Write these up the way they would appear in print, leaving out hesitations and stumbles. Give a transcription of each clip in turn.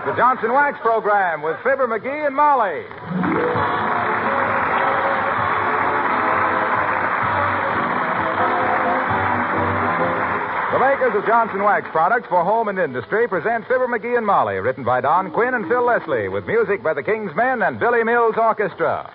the Johnson Wax Program with Fibber McGee and Molly. The makers of Johnson Wax products for home and industry present Fibber McGee and Molly, written by Don Quinn and Phil Leslie, with music by the King's Men and Billy Mills Orchestra.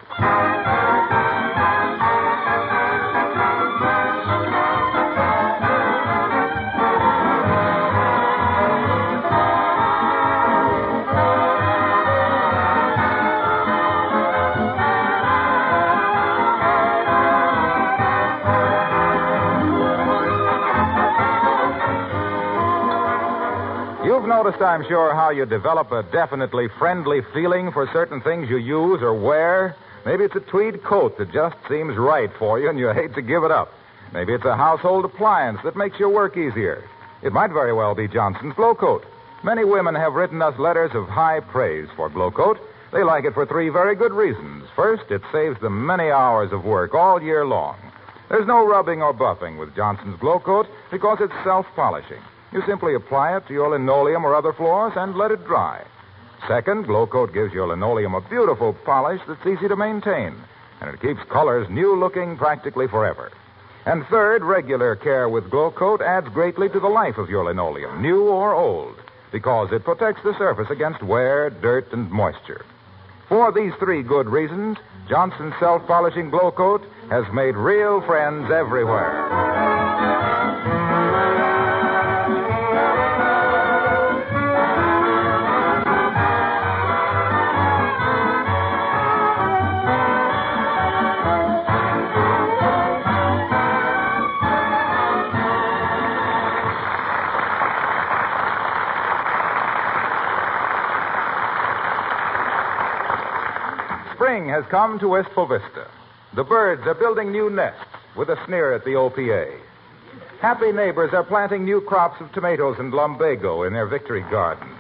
You've noticed, I'm sure, how you develop a definitely friendly feeling for certain things you use or wear. Maybe it's a tweed coat that just seems right for you and you hate to give it up. Maybe it's a household appliance that makes your work easier. It might very well be Johnson's Glow Coat. Many women have written us letters of high praise for Glow Coat. They like it for three very good reasons. First, it saves them many hours of work all year long. There's no rubbing or buffing with Johnson's Glow Coat because it's self-polishing. You simply apply it to your linoleum or other floors and let it dry. Second, Glow Coat gives your linoleum a beautiful polish that's easy to maintain, and it keeps colors new-looking practically forever. And third, regular care with Glow Coat adds greatly to the life of your linoleum, new or old, because it protects the surface against wear, dirt, and moisture. For these three good reasons, Johnson's self-polishing Glow Coat has made real friends everywhere. Spring has come to Wistful Vista. The birds are building new nests with a sneer at the OPA. Happy neighbors are planting new crops of tomatoes and lumbago in their victory gardens.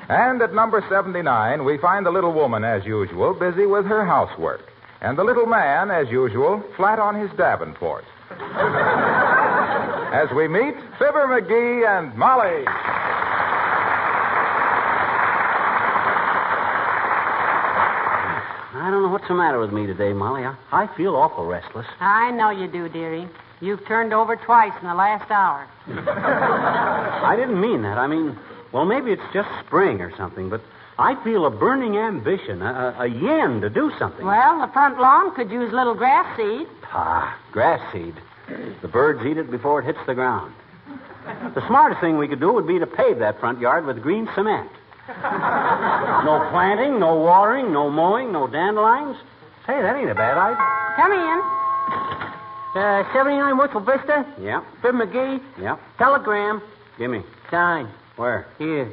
And at number 79, we find the little woman, as usual, busy with her housework. And the little man, as usual, flat on his Davenport. As we meet Fibber McGee and Molly. I don't know what's the matter with me today, Molly. I feel awful restless. I know you do, dearie. You've turned over twice in the last hour. I didn't mean that. I mean, well, maybe it's just spring or something, but I feel a burning ambition, a yen to do something. Well, the front lawn could use a little grass seed. Grass seed. The birds eat it before it hits the ground. The smartest thing we could do would be to pave that front yard with green cement. No planting, no watering, no mowing, no dandelions. Say, that ain't a bad idea. Come in. 79 Wistful Vista? Yeah. Fibber McGee? Yeah. Telegram. Gimme. Sign. Where? Here.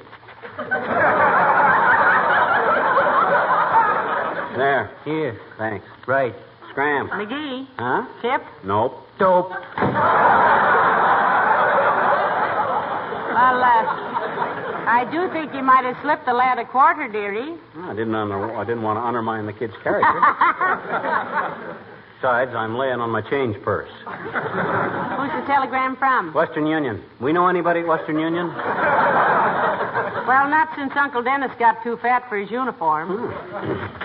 There. Here. Thanks. Right. Scram. McGee. Huh? Tip. Nope. Dope. Well, I do think you might have slipped the lad a quarter, dearie. I didn't want to undermine the kid's character. Besides, I'm laying on my change purse. Who's the telegram from? Western Union. We know anybody at Western Union? Well, not since Uncle Dennis got too fat for his uniform.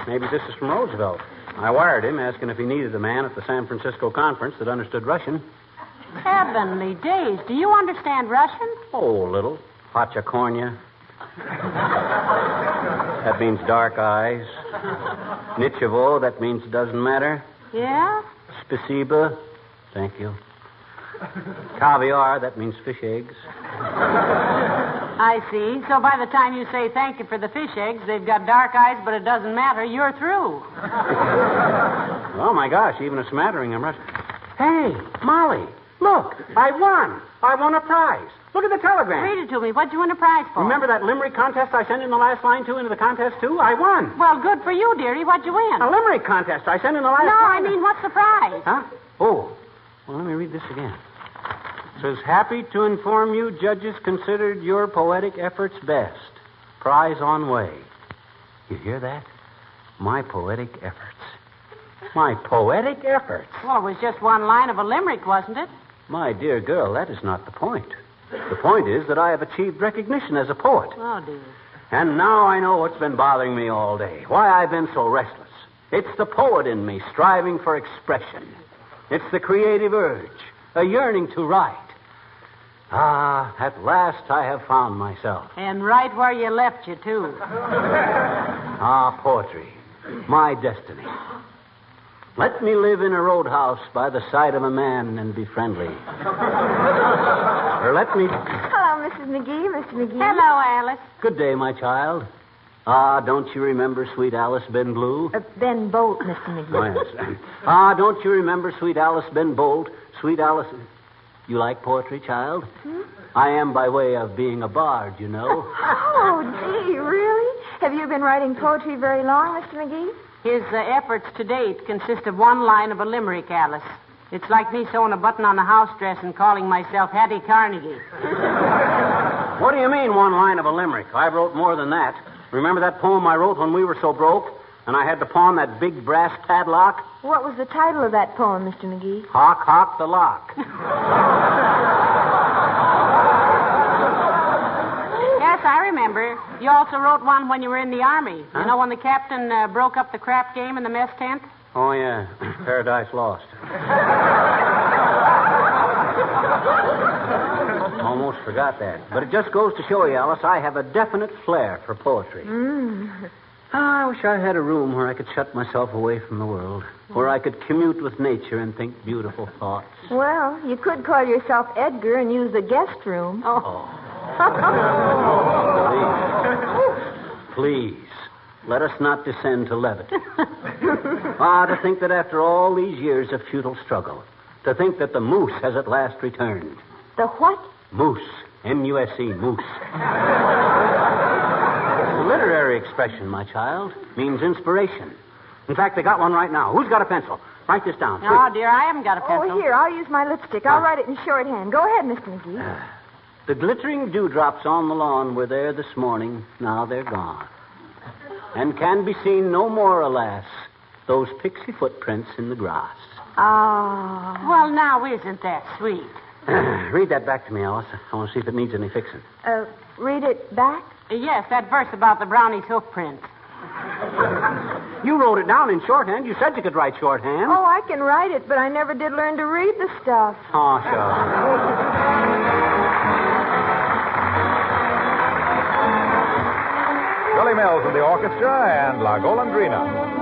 Maybe this is from Roosevelt. I wired him asking if he needed a man at the San Francisco conference that understood Russian. Heavenly days. Do you understand Russian? Oh, a little. Hachakornya. That means dark eyes. Nichevo, that means doesn't matter. Yeah? Spasiba, thank you. Caviar, that means fish eggs. I see. So by the time you say thank you for the fish eggs, they've got dark eyes, but it doesn't matter. You're through. Oh, my gosh, even a smattering of Russian. Hey, Molly, look, I won. I won a prize. Look at the telegram. Read it to me. What'd you win a prize for? Remember that limerick contest I sent in the last line to into the contest, too? I won. Well, good for you, dearie. What'd you win? A limerick contest I sent in the last No, line. I mean, what's the prize? Huh? Oh. Well, let me read this again. It says, happy to inform you judges considered your poetic efforts best. Prize on way. You hear that? My poetic efforts. My poetic efforts. Well, it was just one line of a limerick, wasn't it? My dear girl, that is not the point. The point is that I have achieved recognition as a poet. Oh, dear. And now I know what's been bothering me all day, why I've been so restless. It's the poet in me striving for expression. It's the creative urge, a yearning to write. Ah, at last I have found myself. And right where you left you, too. Ah, poetry, my destiny. Let me live in a roadhouse by the side of a man and be friendly. Or let me... Hello, Mrs. McGee, Mr. McGee. Hello, Alice. Good day, my child. Ah, don't you remember sweet Alice Ben Blue? Ben Bolt, Mr. McGee. Oh, yes. Ah, don't you remember sweet Alice Ben Bolt? Sweet Alice... You like poetry, child? I am by way of being a bard, you know. Oh, gee, really? Have you been writing poetry very long, Mr. McGee? His efforts to date consist of one line of a limerick, Alice. It's like me sewing a button on a house dress and calling myself Hattie Carnegie. What do you mean, one line of a limerick? I wrote more than that. Remember that poem I wrote when we were so broke? And I had to pawn that big brass padlock? What was the title of that poem, Mr. McGee? Hawk, hawk the lock. Yes, I remember. You also wrote one when you were in the Army. Huh? You know when the captain broke up the crap game in the mess tent? Oh, yeah. Paradise Lost. Almost forgot that. But it just goes to show you, Alice, I have a definite flair for poetry. I wish I had a room where I could shut myself away from the world, where I could commute with nature and think beautiful thoughts. Well, you could call yourself Edgar and use the guest room. Please, let us not descend to levity. To think that after all these years of futile struggle, to think that the moose has at last returned. The what? Moose. M-U-S-E, moose. Literary expression, my child, means inspiration. In fact, they got one right now. Who's got a pencil? Write this down. Oh, dear, I haven't got a pencil. Oh, here, I'll use my lipstick. I'll write it in shorthand. Go ahead, Mr. McGee. The glittering dewdrops on the lawn were there this morning. Now they're gone. And can be seen no more, alas, those pixie footprints in the grass. Ah. Well, now, isn't that sweet? Read that back to me, Alice. I want to see if it needs any fixing. Read it back? Yes, that verse about the brownie's hoof prints. You wrote it down in shorthand. You said you could write shorthand. Oh, I can write it, but I never did learn to read the stuff. Oh, sure. Billy Mills and the orchestra and La Golondrina.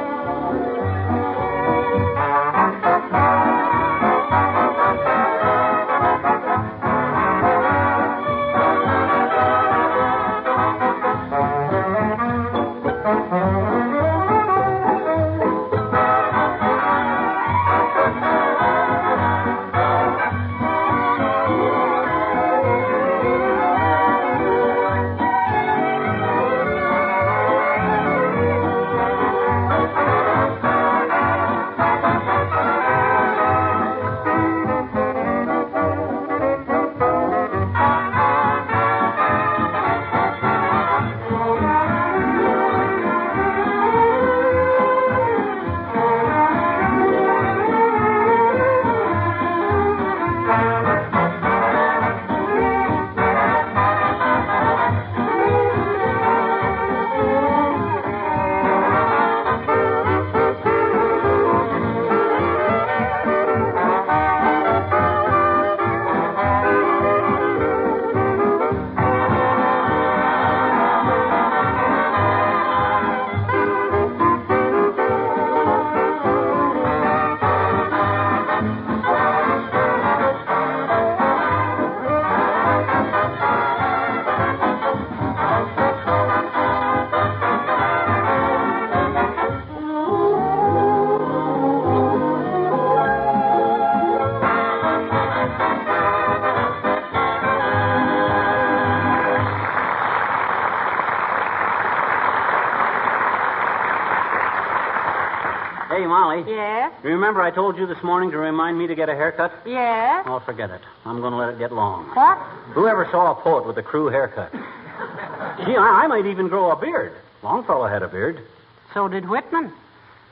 Hey, Molly. Yes? You remember I told you this morning to remind me to get a haircut? Yes? Oh, forget it. I'm going to let it get long. What? Whoever saw a poet with a crew haircut? Gee, I might even grow a beard. Longfellow had a beard. So did Whitman.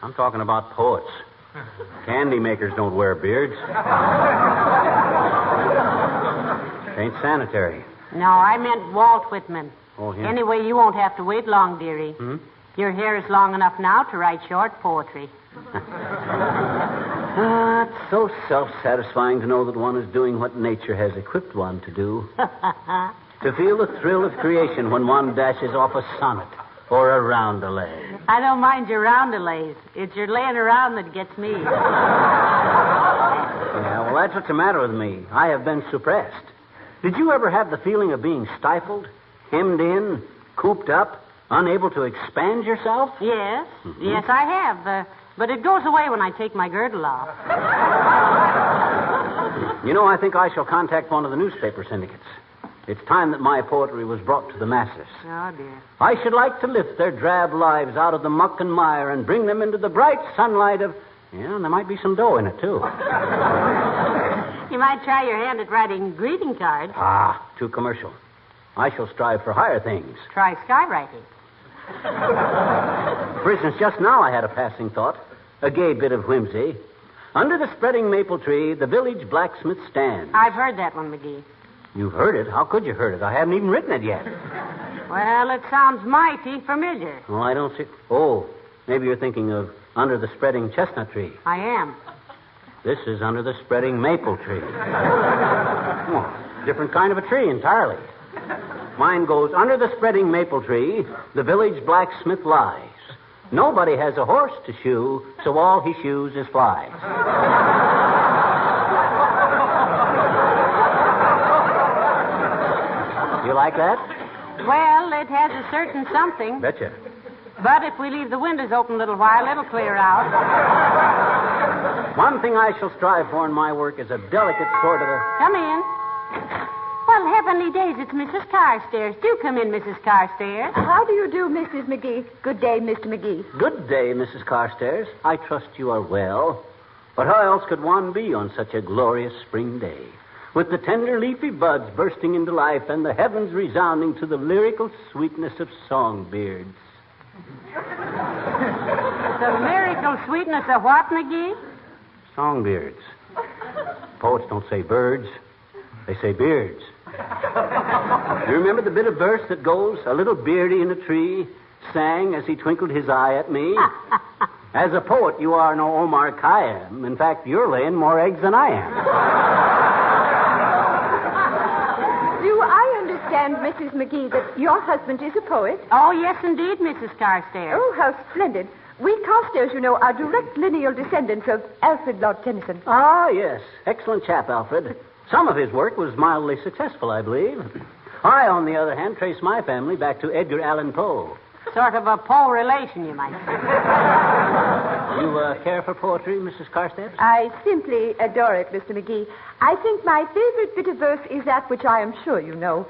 I'm talking about poets. Candy makers don't wear beards. Ain't sanitary. No, I meant Walt Whitman. Oh, yeah. Anyway, you won't have to wait long, dearie. Hmm? Your hair is long enough now to write short poetry. It's so self-satisfying to know that one is doing what nature has equipped one to do. To feel the thrill of creation when one dashes off a sonnet or a roundelay. I don't mind your roundelays. It's your laying around that gets me. Yeah, well, that's what's the matter with me. I have been suppressed. Did you ever have the feeling of being stifled, hemmed in, cooped up, unable to expand yourself? Yes. Yes, I have. But it goes away when I take my girdle off. You know, I think I shall contact one of the newspaper syndicates. It's time that my poetry was brought to the masses. Oh, dear. I should like to lift their drab lives out of the muck and mire and bring them into the bright sunlight of... Yeah, and there might be some dough in it, too. You might try your hand at writing greeting cards. Ah, too commercial. I shall strive for higher things. Try skywriting. For instance, just now I had a passing thought, a gay bit of whimsy. Under the spreading maple tree, the village blacksmith stands. I've heard that one, McGee. You've heard it? How could you heard it? I haven't even written it yet. Well, it sounds mighty familiar. Oh, I don't see... Oh, maybe you're thinking of Under the Spreading Chestnut Tree. I am. This is Under the Spreading Maple Tree. Oh, different kind of a tree entirely. Mine goes, under the spreading maple tree, the village blacksmith lies. Nobody has a horse to shoe, so all he shoes is flies. You like that? Well, it has a certain something. Betcha. But if we leave the windows open a little while, it'll clear out. One thing I shall strive for in my work is a delicate sort of a... Come in. Well, heavenly days, it's Mrs. Carstairs. Do come in, Mrs. Carstairs. How do you do, Mrs. McGee? Good day, Mr. McGee. Good day, Mrs. Carstairs. I trust you are well. But how else could one be on such a glorious spring day? With the tender leafy buds bursting into life and the heavens resounding to the lyrical sweetness of songbirds. The lyrical sweetness of what, McGee? Songbirds. Poets don't say birds. They say beards. You remember the bit of verse that goes, a little beardy in a tree sang as he twinkled his eye at me? As a poet, you are no Omar Khayyam. In fact, you're laying more eggs than I am. Do I understand, Mrs. McGee, that your husband is a poet? Oh, yes, indeed, Mrs. Carstairs. Oh, how splendid. We Carstairs, you know, are direct lineal descendants of Alfred Lord Tennyson. Ah, yes. Excellent chap, Alfred. Some of his work was mildly successful, I believe. I, on the other hand, trace my family back to Edgar Allan Poe. Sort of a Poe relation, you might say. You care for poetry, Mrs. Carstairs? I simply adore it, Mr. McGee. I think my favorite bit of verse is that which I am sure you know.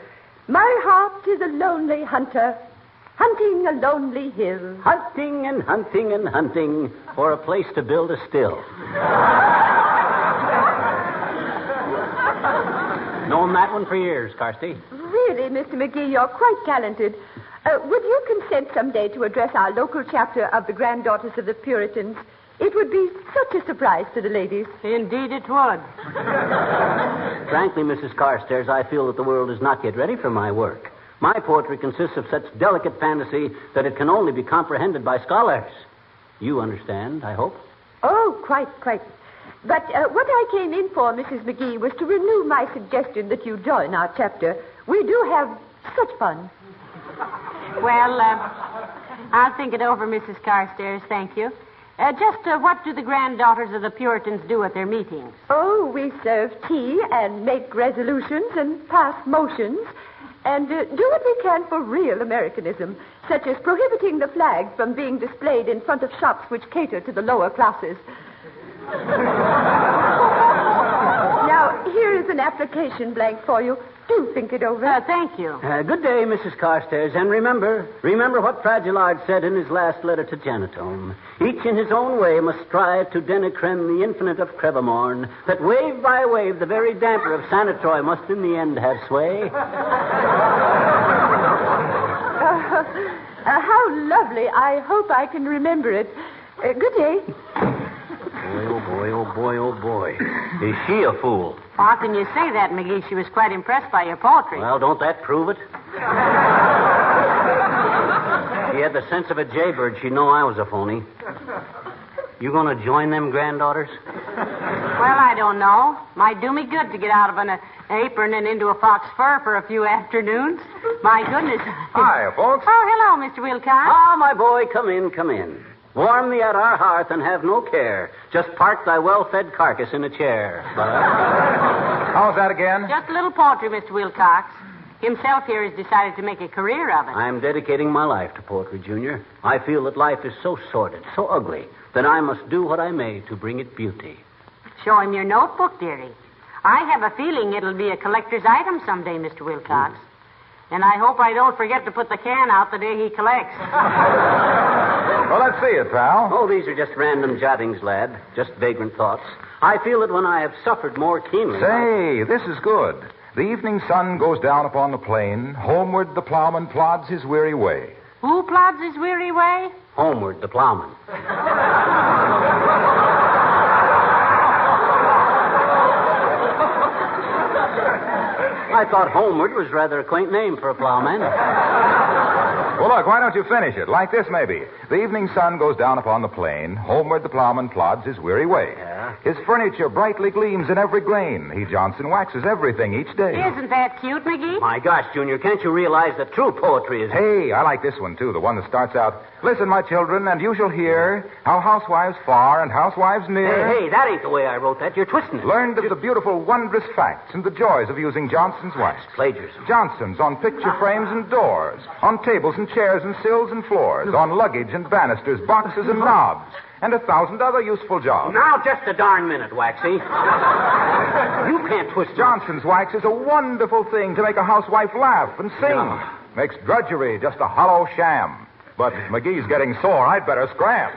My heart is a lonely hunter, hunting a lonely hill. Hunting and hunting and hunting for a place to build a still. Known that one for years, Carsty. Really, Mr. McGee, you're quite talented. Would you consent someday to address our local chapter of the Granddaughters of the Puritans? It would be such a surprise to the ladies. Indeed it would. Frankly, Mrs. Carstairs, I feel that the world is not yet ready for my work. My poetry consists of such delicate fantasy that it can only be comprehended by scholars. You understand, I hope? Oh, quite. But what I came in for, Mrs. McGee, was to renew my suggestion that you join our chapter. We do have such fun. Well, I'll think it over, Mrs. Carstairs. Thank you. What do the granddaughters of the Puritans do at their meetings? Oh, we serve tea and make resolutions and pass motions and do what we can for real Americanism, such as prohibiting the flag from being displayed in front of shops which cater to the lower classes. Now, here is an application blank for you. Do think it over. Thank you. Good day, Mrs. Carstairs. And remember what Fragilard said in his last letter to Janetome. Each in his own way must strive to denecrem the infinite of Crevamorne, that wave by wave the very damper of Sanatroy must in the end have sway. How lovely. I hope I can remember it. Good day. Oh, boy. Is she a fool? How can you say that, McGee? She was quite impressed by your poetry. Well, don't that prove it? had the sense of a jaybird, she'd know I was a phony. You going to join them granddaughters? Well, I don't know. Might do me good to get out of an apron and into a fox fur for a few afternoons. My goodness. Hi, folks. Oh, hello, Mr. Wilcox. Ah, my boy, come in, come in. Warm thee at our hearth and have no care. Just park thy well-fed carcass in a chair. How's that again? Just a little poetry, Mr. Wilcox. Himself here has decided to make a career of it. I'm dedicating my life to poetry, Junior. I feel that life is so sordid, so ugly, that I must do what I may to bring it beauty. Show him your notebook, dearie. I have a feeling it'll be a collector's item someday, Mr. Wilcox. And I hope I don't forget to put the can out the day he collects. Well, let's see it, pal. Oh, these are just random jottings, lad. Just vagrant thoughts. I feel that when I have suffered more keenly... Say, this is good. The evening sun goes down upon the plain. Homeward the plowman plods his weary way. Who plods his weary way? Homeward, the plowman. I thought Homeward was rather a quaint name for a plowman. Well, look, why don't you finish it? Like this, maybe. The evening sun goes down upon the plain. Homeward the plowman plods his weary way. Yeah. His furniture brightly gleams in every grain. He Johnson waxes everything each day. Isn't that cute, McGee? My gosh, Junior, can't you realize that true poetry is... Hey, I like this one, too. The one that starts out, listen, my children, and you shall hear how housewives far and housewives near. Hey, that ain't the way I wrote that. You're twisting it. Learned of the beautiful, wondrous facts and the joys of using Johnson's wax. Plagiarism. Johnson's on picture frames and doors, on tables and chairs and sills and floors, on luggage and banisters, boxes and knobs, and 1,000 other useful jobs. Now, just a darn minute, Waxy. You can't twist... Johnson's wax is a wonderful thing to make a housewife laugh and sing. No. Makes drudgery just a hollow sham. But McGee's getting sore. I'd better scram.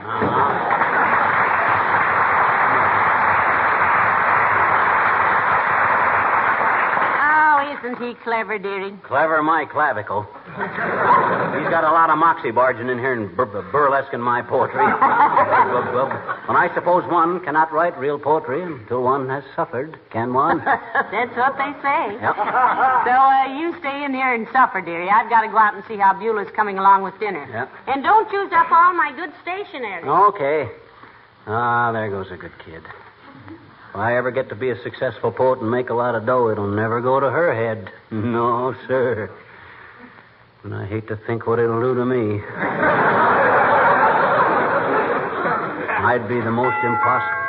Isn't he clever, dearie? Clever, my clavicle. He's got a lot of moxie barging in here and burlesquing my poetry. And I suppose one cannot write real poetry until one has suffered, can one? That's what they say. Yep. So you stay in here and suffer, dearie. I've got to go out and see how Beulah's coming along with dinner. Yep. And don't use up all my good stationery. Okay. Ah, there goes a good kid. If I ever get to be a successful poet and make a lot of dough, it'll never go to her head. No, sir. And I hate to think what it'll do to me. I'd be the most impossible.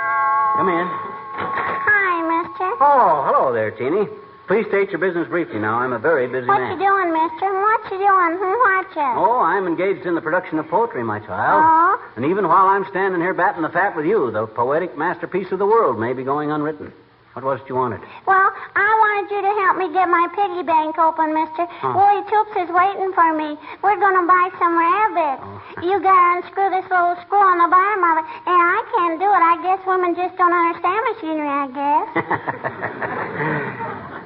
Come in. Hi, mister. Oh, hello there, Teeny. Please state your business briefly now. I'm a very busy What man. you doing, mister? What you doing? What you? Oh, I'm engaged in the production of poetry, my child. Oh? And even while I'm standing here batting the fat with you, the poetic masterpiece of the world may be going unwritten. What was it you wanted? Well, I wanted you to help me get my piggy bank open, mister. Willie Toops is waiting for me. We're going to buy some rabbits. You got to unscrew this little screw on the bottom of it. And I can't do it. I guess women just don't understand machinery, I guess.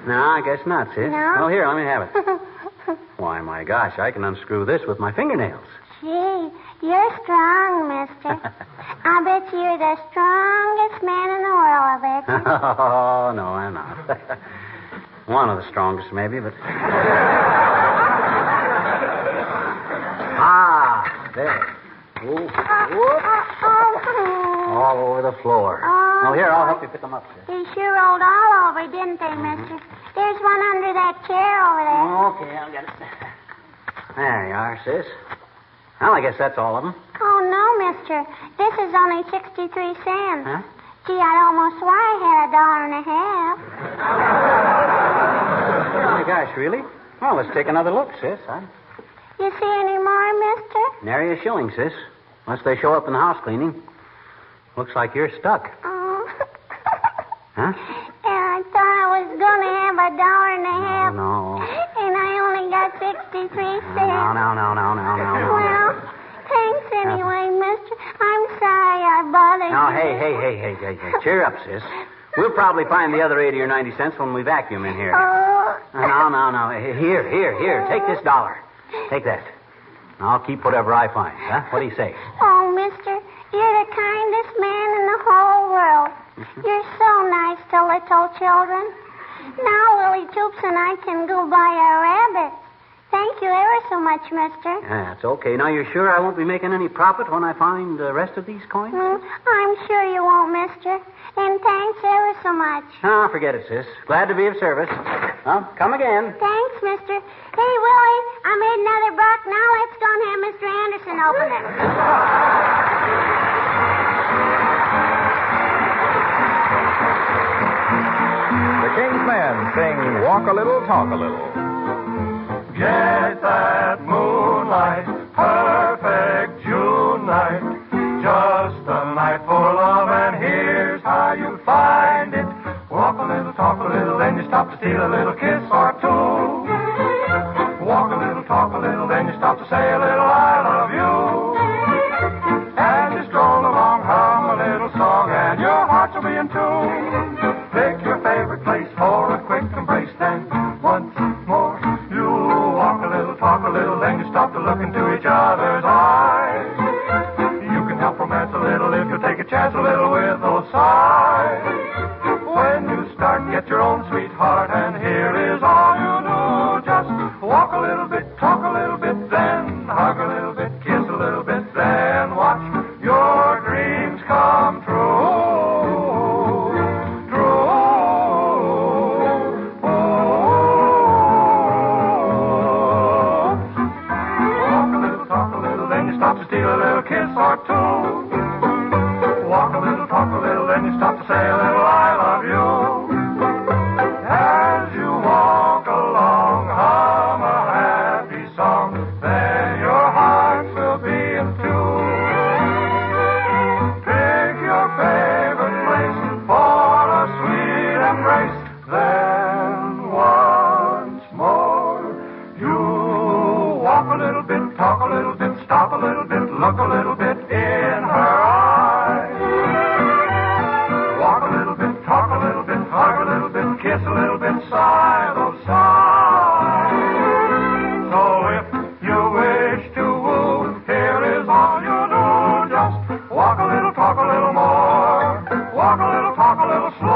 No, I guess not, sis. No? Well, here, let me have it. Why, my gosh, I can unscrew this with my fingernails. Gee, you're strong, mister. I bet you're the strongest man in the world, I bet you. Oh, no, I'm not. One of the strongest, maybe, but... There. Ooh. All over the floor. Oh, here, I'll help you pick them up, sis. They sure rolled all over, didn't they, mister? There's one under that chair over there. Okay, I'll get it. There you are, sis. Well, I guess that's all of them. Oh, no, mister. This is only 63 cents. Huh? Gee, I'd almost swear I had $1.50. Oh, my gosh, really? Well, let's take another look, sis. You see any more, mister? Nary a shilling, sis. Unless they show up in the house cleaning. Looks like you're stuck. Oh. Huh? And I thought I was going to have $1.50. No. And I only got 63 cents. No. Well, thanks anyway, mister. I'm sorry I bothered Now, you. hey. Cheer up, sis. We'll probably find the other 80 or 90 cents when we vacuum in here. Oh. No. Here. Take this $1. Take that. I'll keep whatever I find, huh? What do you say? Oh, mister, you're the kindest man in the whole world. You're so nice to little children. Now Willie Toops and I can go buy our rabbits. Thank you ever so much, mister. That's okay. Now, you're sure I won't be making any profit when I find the rest of these coins? I'm sure you won't, mister. And thanks ever so much. Ah, forget it, sis. Glad to be of service. Well, come again. Thanks, mister. Hey, Willie, I made another buck. Now let's go and have Mr. Anderson open it. The King's Men sing Walk a Little, Talk a Little. Get that moonlight, perfect June night. Just a night full of, and here's how you find it. Walk a little, talk a little, then you stop to steal a little kiss or two. Walk a little, talk a little, then you stop to say a little I love you. And you stroll along, hum a little song, and your hearts will be in tune. Pick your favorite place for a quick embrace, then once more you walk a little, talk a little, then you stop to look into each other's eyes. You can help romance a little if you take a chance a little with those sighs. When you start, get your own sweetheart, and here is all you do. Just walk a little bit, talk a little bit, then hug a little bit, kiss a little bit, then watch your dreams come true. Stop to steal a little kiss or two. Walk a little, talk a little, then you stop to say a little I love you. As you walk along, hum a happy song, then your hearts will be in tune. Pick your favorite place for a sweet embrace, then once more you walk a little bit, talk a little bit, stop a little bit, look a little bit in her eyes. Walk a little bit, talk a little bit, hug a little bit, kiss a little bit, sigh those sighs. So if you wish to woo, here is all you do. Just walk a little, talk a little more. Walk a little, talk a little slow.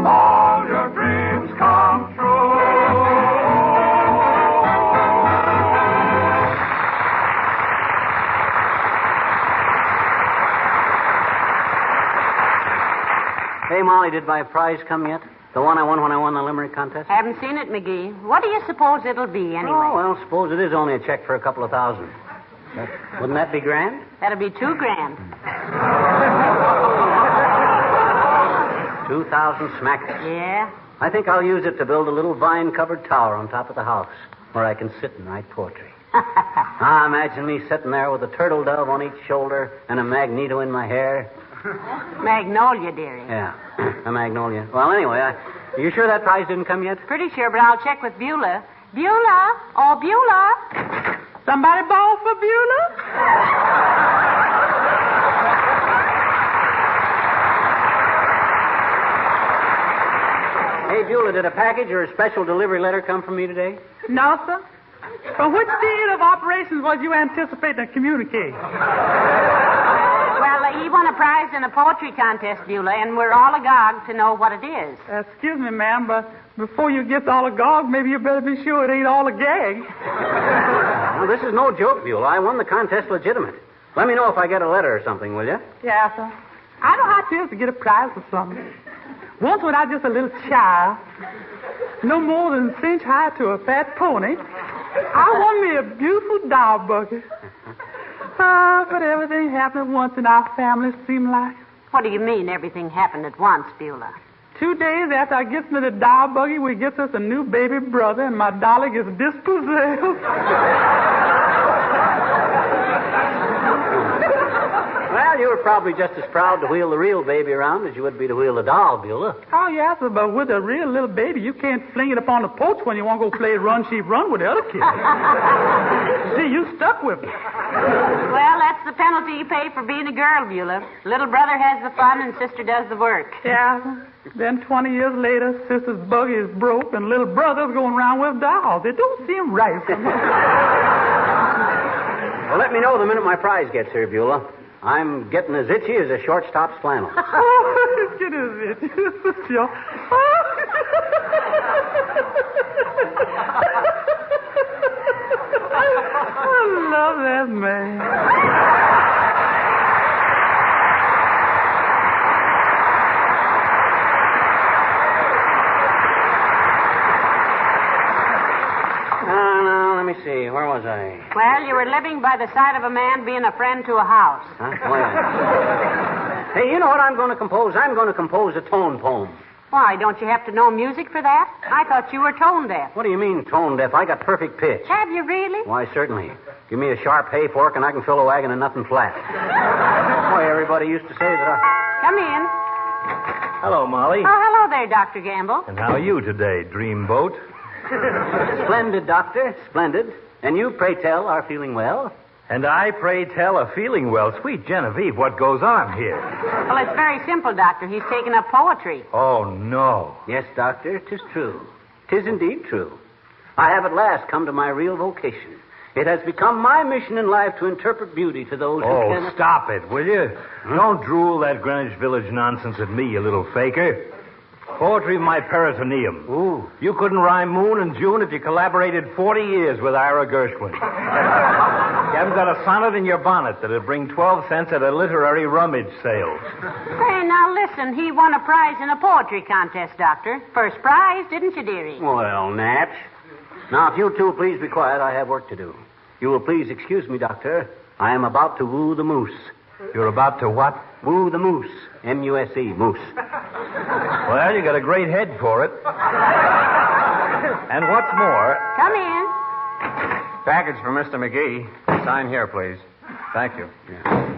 All your dreams come true. Hey, Molly, did my prize come yet? The one I won when I won the limerick contest? Haven't seen it, McGee. What do you suppose it'll be, anyway? Oh, well, suppose it is only a check for a couple of thousand. Wouldn't that be grand? That'll be $2,000. 2,000 smackers. Yeah? I think I'll use it to build a little vine-covered tower on top of the house where I can sit and write poetry. Imagine me sitting there with a turtle dove on each shoulder and a magneto in my hair. Magnolia, dearie. Yeah, a magnolia. Well, anyway, are you sure that prize didn't come yet? Pretty sure, but I'll check with Beulah. Beulah? Oh, Beulah. Somebody ball for Beulah? Hey, Beulah, did a package or a special delivery letter come from me today? No, sir. From which field of operations was you anticipating to communicate? Well, he won a prize in a poetry contest, Beulah, and we're all agog to know what it is. Excuse me, ma'am, but before you get all agog, maybe you better be sure it ain't all a gag. Well, this is no joke, Beulah. I won the contest legitimate. Let me know if I get a letter or something, will you? Yeah, sir. I know how it feels to get a prize or something. Once when I was just a little child, no more than an inch high to a fat pony, I won me a beautiful dog bucket. But everything happened at once in our family, seemed like. What do you mean everything happened at once, Beulah? 2 days after I gets me the dog buggy, we gets us a new baby brother, and my dolly gets dispossessed. Well, you were probably just as proud to wheel the real baby around as you would be to wheel the doll, Beulah. Oh, yeah, sir, but with a real little baby, you can't fling it upon the porch when you want to go play run, sheep, run with the other kids. See, you stuck with it. Well, that's the penalty you pay for being a girl, Beulah. Little brother has the fun and sister does the work. Yeah. Then 20 years later, sister's buggy is broke and little brother's going around with dolls. It don't seem right for me. Well, let me know the minute my prize gets here, Beulah. I'm getting as itchy as a shortstop's flannel. Oh, it's getting as itchy. Sure. I love that man. Now, let me see. Where was I? Well, you were living by the side of a man being a friend to a house. Huh? Well. Hey, you know what I'm going to compose? I'm going to compose a tone poem. Why, don't you have to know music for that? I thought you were tone deaf. What do you mean, tone deaf? I got perfect pitch. Have you really? Why, certainly. Give me a sharp hay fork and I can fill a wagon and nothing flat. Boy, everybody used to say that Come in. Hello, Molly. Oh, hello there, Dr. Gamble. And how are you today, Dreamboat? Splendid, Doctor. Splendid. And you, pray tell, are feeling well? And I, pray tell, are feeling well. Sweet Genevieve, what goes on here? Well, it's very simple, Doctor. He's taken up poetry. Oh, no. Yes, Doctor, 'tis true. 'Tis indeed true. I have at last come to my real vocation. It has become my mission in life to interpret beauty to those who cannot... Oh, stop it, will you? Don't drool that Greenwich Village nonsense at me, you little faker. Poetry of my peritoneum. Ooh. You couldn't rhyme moon and June if you collaborated 40 years with Ira Gershwin. You haven't got a sonnet in your bonnet that'd bring 12 cents at a literary rummage sale. Hey, now listen. He won a prize in a poetry contest, Doctor. First prize, didn't you, dearie? Well, Natch. Now, if you two please be quiet, I have work to do. You will please excuse me, Doctor. I am about to woo the moose. You're about to what? Woo the moose. M-U-S-E, moose. Well, you got a great head for it. And what's more... Come in. Package for Mr. McGee. Sign here, please. Thank you. Yeah.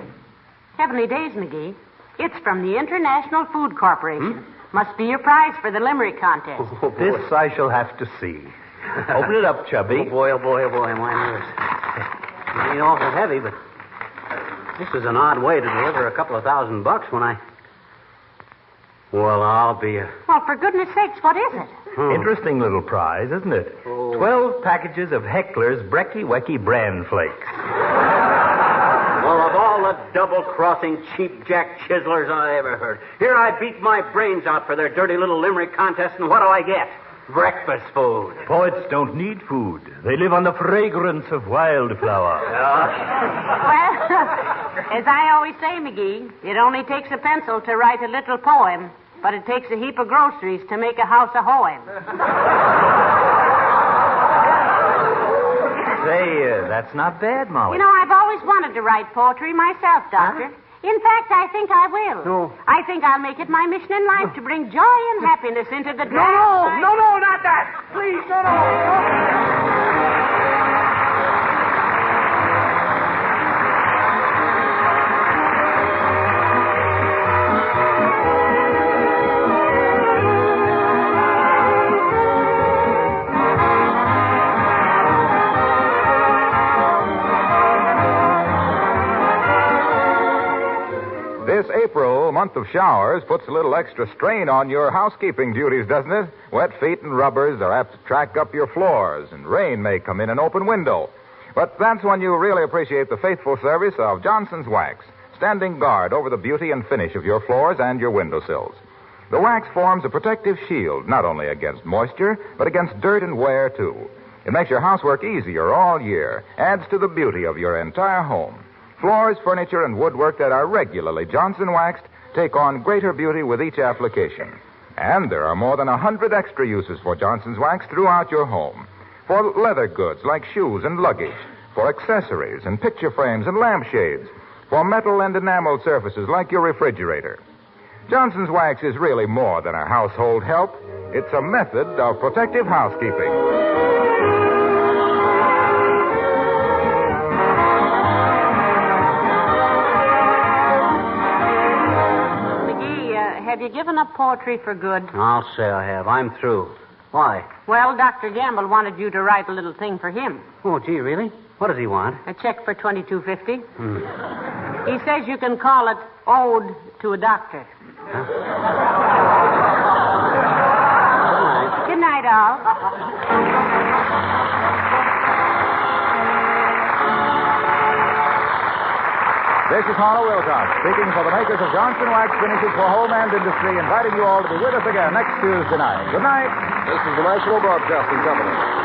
Heavenly days, McGee. It's from the International Food Corporation. Must be your prize for the limerick contest. Oh, boy. This I shall have to see. Open it up, Chubby. Oh, boy, oh, boy, oh, boy, my nerves. It ain't awful heavy, but this is an odd way to deliver a couple of $1,000 when I... Well, I'll be a... Well, for goodness sakes, what is it? Interesting little prize, isn't it? Oh. 12 packages of Heckler's Brecky-Wecky Bran Flakes. Well, of all the double-crossing cheap jack chiselers I ever heard, here I beat my brains out for their dirty little limerick contest, and what do I get? Breakfast food. Poets don't need food. They live on the fragrance of wildflower. Well, as I always say, McGee, it only takes a pencil to write a little poem, but it takes a heap of groceries to make a house a hoeing. Say, that's not bad, Molly. You know, I've always wanted to write poetry myself, Doctor. Huh? In fact, I think I will. No. I think I'll make it my mission in life to bring joy and happiness into the No, not that. Please, no. This April, month of showers, puts a little extra strain on your housekeeping duties, doesn't it? Wet feet and rubbers are apt to track up your floors, and rain may come in an open window. But that's when you really appreciate the faithful service of Johnson's Wax, standing guard over the beauty and finish of your floors and your windowsills. The wax forms a protective shield, not only against moisture, but against dirt and wear, too. It makes your housework easier all year, adds to the beauty of your entire home. Floors, furniture, and woodwork that are regularly Johnson waxed take on greater beauty with each application. And there are more than 100 extra uses for Johnson's wax throughout your home. For leather goods like shoes and luggage, for accessories and picture frames and lampshades, for metal and enameled surfaces like your refrigerator. Johnson's wax is really more than a household help. It's a method of protective housekeeping. Have you given up poetry for good? I'll say I have. I'm through. Why? Well, Dr. Gamble wanted you to write a little thing for him. Oh, gee, really? What does he want? A check for $22.50. He says you can call it Ode to a Doctor. Huh? Good night, all. This is Harlow Wilcox, speaking for the makers of Johnson Wax Finishes for Home and Industry, inviting you all to be with us again next Tuesday night. Good night. This is the National Broadcasting Company.